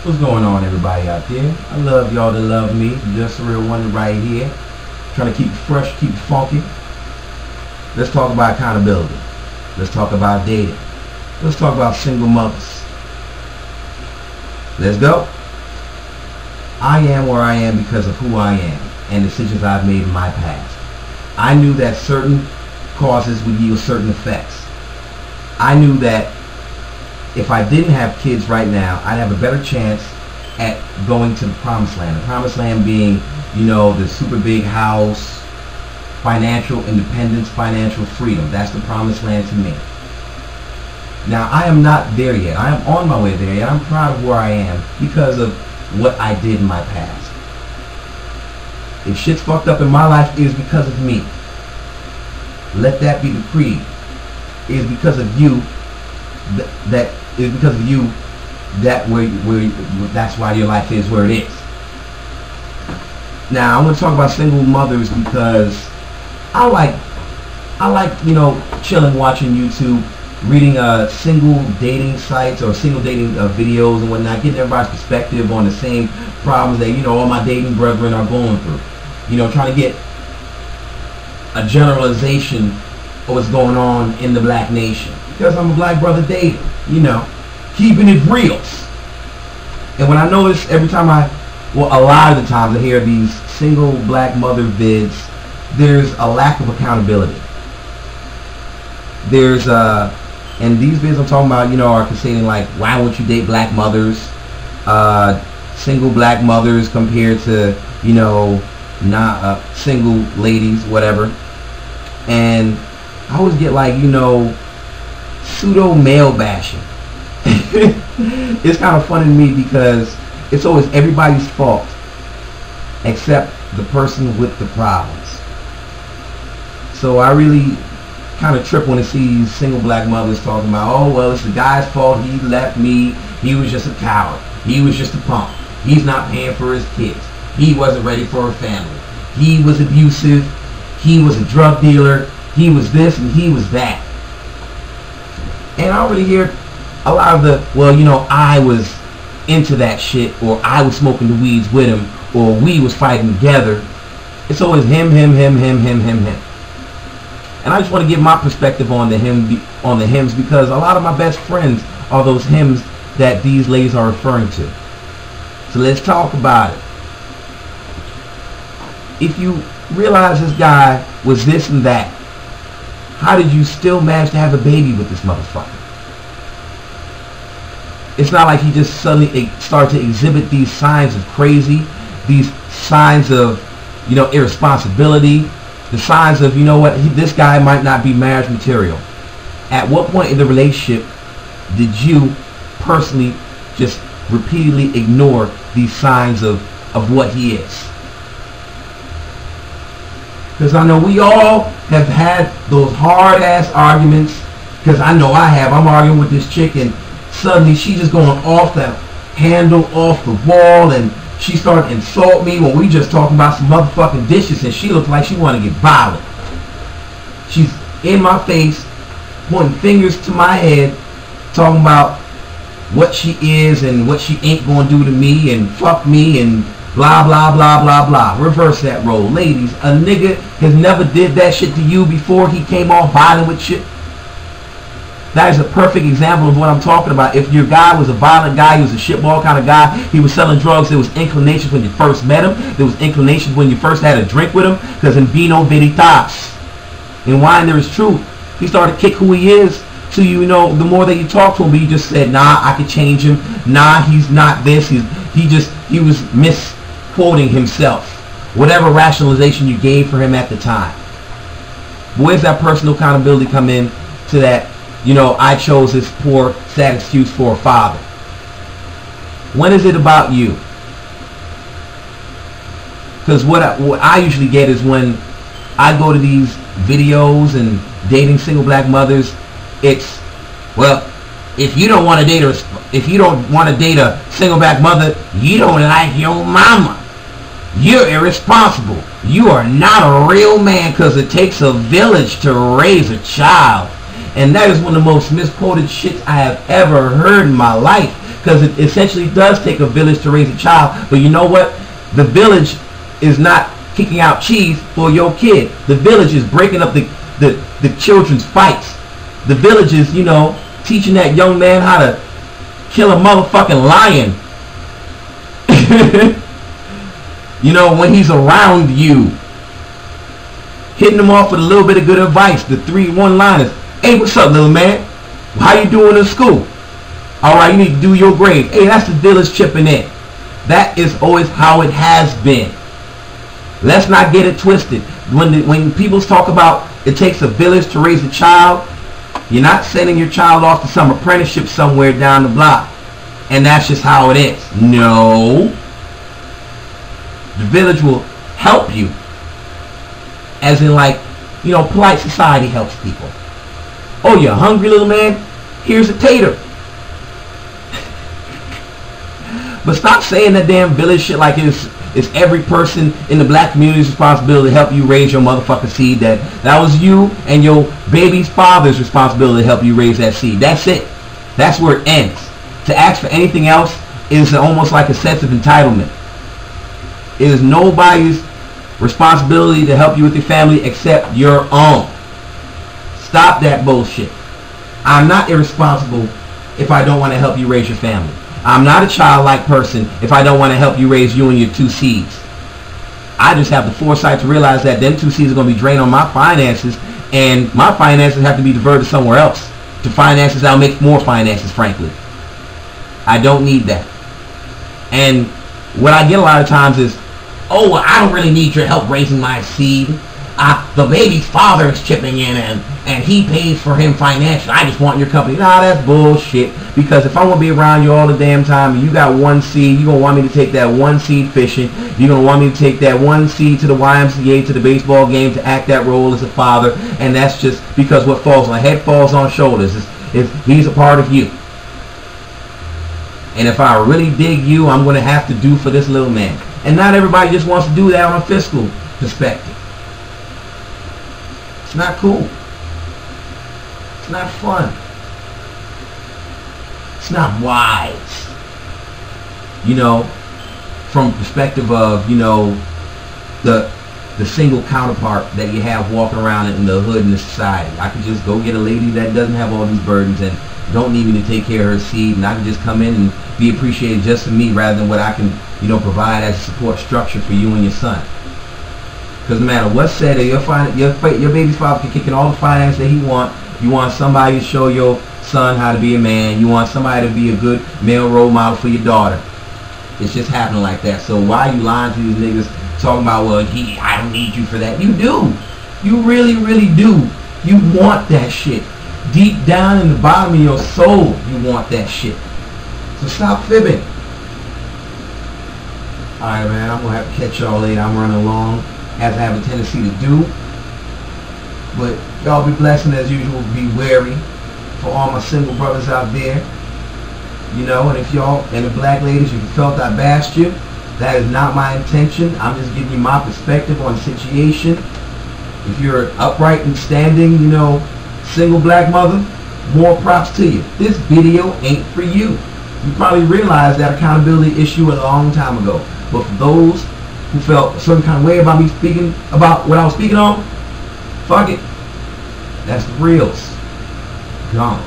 What's going on, everybody out there? I love y'all that love me. Just a real one right here. Trying to keep it fresh, keep it funky. Let's talk about accountability. Let's talk about dating. Let's talk about single mothers. Let's go. I am where I am because of who I am and decisions I've made in my past. I knew that certain causes would yield certain effects. I knew that if I didn't have kids right now, I'd have a better chance at going to the promised land. The promised land being, you know, the super big house, financial independence, financial freedom. That's the promised land to me. Now, I am not there yet. I am on my way there yet. I'm proud of where I am because of what I did in my past. If shit's fucked up in my life, it is because of me. Let that be the creed. It is because of you that is because of you that that's why your life is where it is. Now I'm going to talk about single mothers because I like you know, chilling, watching YouTube, reading single dating sites or single dating videos and whatnot, getting everybody's perspective on the same problems that, you know, all my dating brethren are going through. You know, trying to get a generalization of what's going on in the black nation. Because I'm a black brother dating, you know, keeping it real. And when I notice every time a lot of the times I hear these single black mother vids, there's a lack of accountability. There's and these vids I'm talking about, you know, are considering like, why won't you date black mothers? Single black mothers compared to, you know, not single ladies, whatever. And I always get like, you know, pseudo male bashing. It's kind of funny to me because it's always everybody's fault except the person with the problems. So I really kind of trip when I see these single black mothers talking about, oh, well, it's the guy's fault, he left me, he was just a coward, he was just a punk, he's not paying for his kids, he wasn't ready for a family, he was abusive, he was a drug dealer, he was this and he was that. And I don't really hear a lot of the, well, you know, I was into that shit, or I was smoking the weeds with him, or we was fighting together. It's always him. And I just want to give my perspective on the hymns because a lot of my best friends are those hymns that these ladies are referring to. So let's talk about it. If you realize this guy was this and that, how did you still manage to have a baby with this motherfucker? It's not like he just suddenly started to exhibit these signs of crazy, these signs of, you know, irresponsibility, the signs of, you know what, this guy might not be marriage material. At what point in the relationship did you personally just repeatedly ignore these signs of what he is? Because I know we all have had those hard-ass arguments, because I know I have. I'm arguing with this chick and suddenly she's just going off the handle, off the wall, and she started to insult me when we just talking about some motherfucking dishes, and she looked like she wanted to get violent. She's in my face, pointing fingers to my head, talking about what she is and what she ain't going to do to me and fuck me and blah, blah, blah, blah, blah. Reverse that role. Ladies, a nigga has never did that shit to you before he came off violent with shit. That is a perfect example of what I'm talking about. If your guy was a violent guy, he was a shitball kind of guy, he was selling drugs, there was inclinations when you first met him, there was inclinations when you first had a drink with him, because in vino veritas, in wine there is truth. He started to kick who he is, so you know, the more that you talk to him, but you just said, nah, I could change him, nah, he's not this, he was misquoting himself, whatever rationalization you gave for him at the time. But where's that personal accountability come in to that? You know, I chose this poor, sad excuse for a father. When is it about you? Because what I usually get is when I go to these videos and dating single black mothers, it's, well, if you don't want to date a single black mother, you don't like your mama. You're irresponsible. You are not a real man because it takes a village to raise a child. And that is one of the most misquoted shits I have ever heard in my life. because it essentially does take a village to raise a child. But you know what? The village is not kicking out cheese for your kid. The village is breaking up the children's fights. The village is, you know, teaching that young man how to kill a motherfucking lion. You know, when he's around you. Hitting him off with a little bit of good advice. The 3 one-liners. Hey, what's up, little man? How you doing in school? Alright, you need to do your grade. Hey, that's the village chipping in. That is always how it has been. Let's not get it twisted. When people talk about it takes a village to raise a child, you're not sending your child off to some apprenticeship somewhere down the block. And that's just how it is. No. The village will help you. As in, like, you know, polite society helps people. Oh, you're hungry, little man? Here's a tater. But stop saying that damn village shit like it's every person in the black community's responsibility to help you raise your motherfucking seed. That was you and your baby's father's responsibility to help you raise that seed. That's it. That's where it ends. To ask for anything else is almost like a sense of entitlement. It is nobody's responsibility to help you with your family except your own. Stop that bullshit. I'm not irresponsible if I don't want to help you raise your family. I'm not a childlike person if I don't want to help you raise you and your 2 seeds. I just have the foresight to realize that them 2 seeds are going to be drained on my finances, and my finances have to be diverted somewhere else to finances that'll make more finances, frankly. I don't need that. And what I get a lot of times is, oh, well, I don't really need your help raising my seed. The baby's father is chipping in and he pays for him financially. I just want your company. Nah, that's bullshit. Because if I want to be around you all the damn time and you got 1 seed, you're going to want me to take that 1 seed fishing. You're going to want me to take that 1 seed to the YMCA, to the baseball game, to act that role as a father. And that's just because what falls on head falls on shoulders. He's a part of you. And if I really dig you, I'm going to have to do for this little man. And not everybody just wants to do that on a fiscal perspective. It's not cool. It's not fun. It's not wise. You know, from perspective of, you know, the single counterpart that you have walking around in the hood in the society. I could just go get a lady that doesn't have all these burdens and don't need me to take care of her seed, and I can just come in and be appreciated just for me rather than what I can, you know, provide as a support structure for you and your son. Because no matter what's said, your baby's father can kick in all the finance that he wants. You want somebody to show your son how to be a man. You want somebody to be a good male role model for your daughter. It's just happening like that. So why are you lying to these niggas talking about, well, I don't need you for that? You do. You really, really do. You want that shit. Deep down in the bottom of your soul, you want that shit. So stop fibbing. Alright, man, I'm going to have to catch y'all later. I'm running along, as I have a tendency to do. But y'all be blessed, and as usual, be wary for all my single brothers out there. You know, and if y'all, and the black ladies, if you felt I bashed you, that is not my intention. I'm just giving you my perspective on the situation. If you're upright and standing, you know, single black mother, more props to you. This video ain't for you. You probably realized that accountability issue a long time ago. But for those who felt a certain kind of way about me speaking about what I was speaking on, fuck it. That's the reals. Gone.